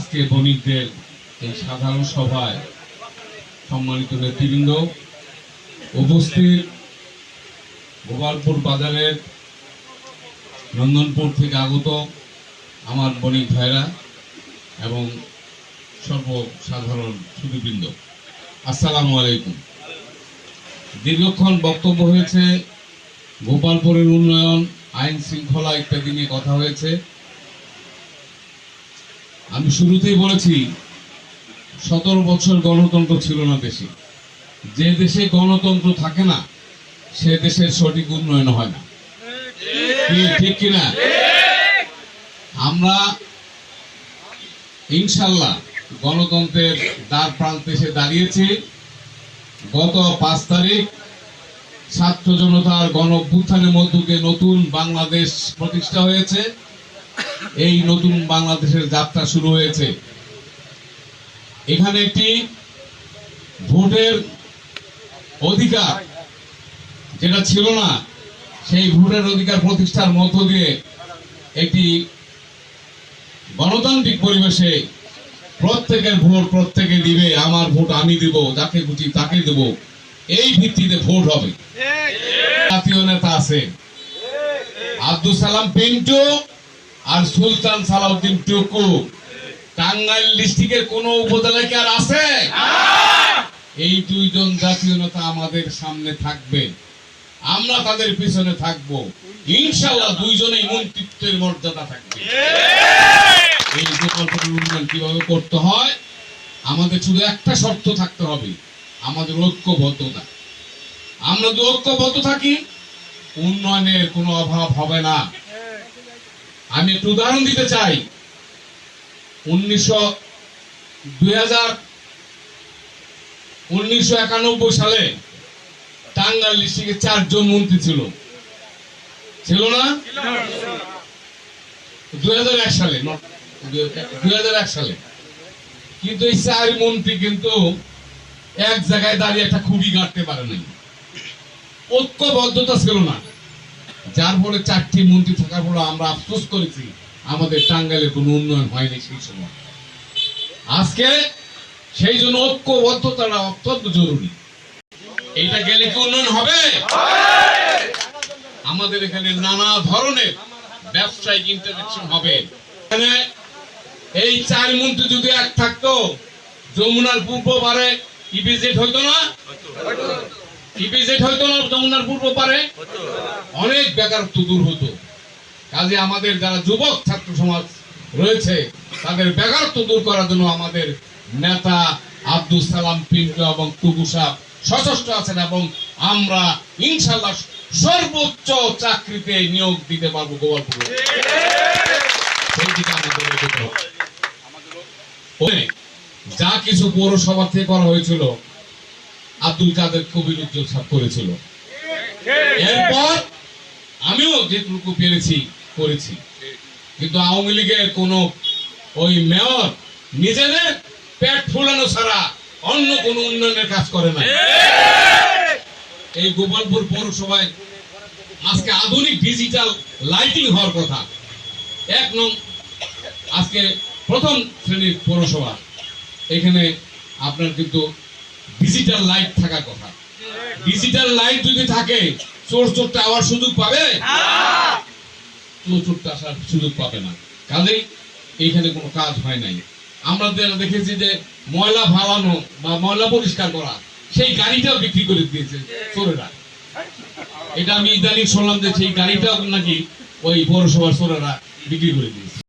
আজকে বণিকদের এই সাধারণ সভায় সম্মানিত নেতৃবৃন্দ উপস্থিত, গোপালপুর বাজারের নন্দনপুর থেকে আগত আমার বণিক ভাইরা এবং সর্বসাধারণ সুধীবৃন্দ, আসসালামু আলাইকুম। দীর্ঘক্ষণ বক্তব্য হয়েছে, গোপালপুরের উন্নয়ন, আইন শৃঙ্খলা ইত্যাদি নিয়ে কথা হয়েছে। আমি শুরুতেই বলেছি 17 বছর গণতন্ত্র ছিল না দেশে। যে দেশে গণতন্ত্র থাকে না সে দেশের সঠিক উন্নয়ন হয় না, ঠিক কিনা? আমরা ইনশাল্লাহ গণতন্ত্রের দ্বার প্রান্তে এসে দাঁড়িয়েছি। গত 5 তারিখ ছাত্র জনতার গণ অভ্যুত্থানের মধ্য দিয়ে নতুন বাংলাদেশ প্রতিষ্ঠা হয়েছে। এই নতুন বাংলাদেশের যাত্রা শুরু হয়েছে। এখানে একটি ভোটের অধিকার যেটা ছিল না, সেই ভোটের অধিকার প্রতিষ্ঠার মধ্য দিয়ে একটি গণতান্ত্রিক পরিবেশে প্রত্যেকের ভোট প্রত্যেকে দিবে, আমার ভোট আমি দিব, যাকে খুশি তাকে দেব, এই ভিত্তিতে ভোট হবে। জাতীয় নেতা আছে আব্দুল সালাম পিন্টু আর সুলতান সালাউদ্দিন টুকু। টাঙ্গাইল ডিস্ট্রিক্টের কোন উপজেলায় কি আর আছে? এই দুইজন জাতীয় নেতা আমাদের সামনে থাকবে, আমরা তাদের পিছনে থাকব। ইনশাআল্লাহ দুইজনেই মন্ত্রিত্বের মর্যাদা থাকবে। এই গোপালপুরের উন্নয়ন কিভাবে করতে হয়, আমাদের শুধু একটা শর্ত থাকতে হবে, আমাদের ঐক্যবদ্ধতা। আমরা যদি ঐক্যবদ্ধ থাকি উন্নয়নের কোনো অভাব হবে না। আমি একটু উদাহরণ দিতে চাই। 1991 সালে টাঙ্গাইল ডিস্ট্রিক্টে 4 জন মন্ত্রী ছিল না? 2001 সালে কিন্তু এই 4 মন্ত্রী কিন্তু এক জায়গায় দাঁড়িয়ে একটা খুঁটি গাঁটতে পারে নাই, ঐক্যবদ্ধতা ছিল না। যার ফলে 4টি মন্ত্রী থাকার ফলে আমরা আফসোস করেছি আমাদের টাঙ্গাইলের কোনো উন্নয়ন হয়নি সেই সময়। আজকে সেই জন্য ঐক্যবদ্ধতাটা অত্যন্ত জরুরি। এইটা গেলে কি উন্নয়ন হবে? আমাদের এখানে নানা ধরনের ব্যবসায়িক ইন্টারঅ্যাকশন হবে। এখানে এই 4 মন্ত্রী যদি এক থাকতো, যমুনার পূর্ব পারে ইপিজেড হইতো না? যমুনার পূর্ব পারে অনেক বেকারত্ব দূর হতো। কাজে আমাদের যারা যুবক ছাত্র সমাজ রয়েছে তাদের বেকারত্ব দূর করার জন্য আমাদের নেতা আব্দুল সালাম পিন্টু এবং টুকু সাহেব সচেষ্ট আছেন এবং আমরা ইনশাআল্লাহ সর্বোচ্চ চাকরিতে নিয়োগ দিতে পারবো গোপালপুরে। সেই দিকে আমাদের যা কিছু পৌরসভা থেকে করা হয়েছিল আব্দুল কাদের কবির উজ্জ্বল সাহেব করেছিল। এরপর আমিও যেটুকু পেরেছি করেছি, কিন্তু আওয়ামী লীগের কোন ওই মেয়র নিজেদের পেট ফুলানো ছাড়া অন্য কোন উন্নয়নের কাজ করে না। এই গোপালপুর পৌরসভায় আজকে আধুনিক ডিজিটাল লাইটিং হওয়ার কথা। 1 নং আজকে প্রথম শ্রেণীর পৌরসভা, এখানে আপনার কিন্তু ডিজিটাল লাইট থাকার কথা। ডিজিটাল লাইট যদি থাকে চোর চোরটা আবার সুযোগ পাবে? চোরটা আসার সুযোগ পাবে না। কাজেই এইখানে কোনো কাজ হয় নাই। আমরা দেখেছি যে ময়লা ফালানো বা ময়লা পরিষ্কার করা, সেই গাড়িটাও বিক্রি করে দিয়েছে চোরেরা। এটা আমি ইদানিং শুনলাম যে সেই গাড়িটাও নাকি ওই পৌরসভার চোরেরা বিক্রি করে দিয়েছে।